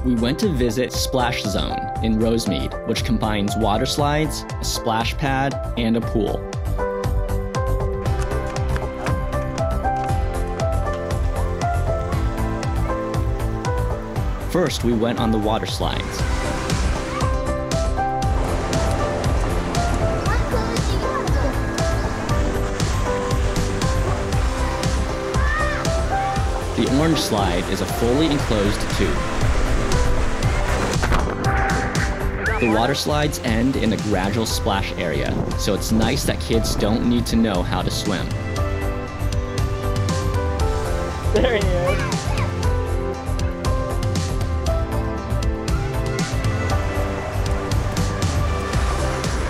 We went to visit Splash Zone in Rosemead, which combines water slides, a splash pad, and a pool. First, we went on the water slides. The orange slide is a fully enclosed tube. The water slides end in a gradual splash area, so it's nice that kids don't need to know how to swim. There he is.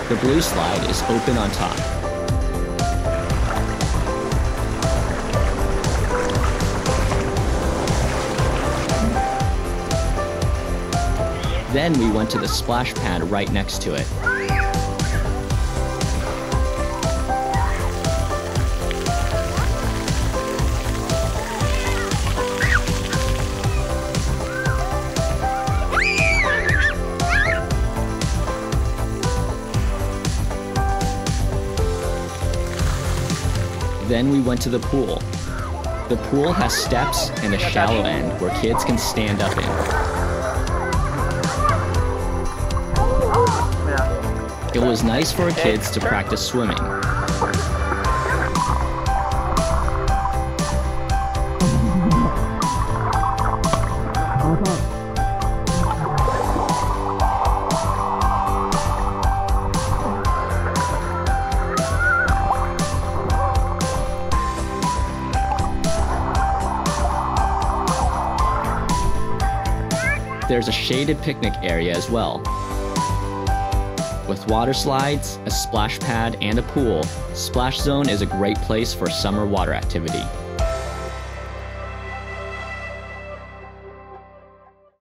The blue slide is open on top. Then we went to the splash pad right next to it. Then we went to the pool. The pool has steps and a shallow end where kids can stand up in. It was nice for kids to practice swimming. There's a shaded picnic area as well. With water slides, a splash pad, and a pool, Splash Zone is a great place for summer water activity.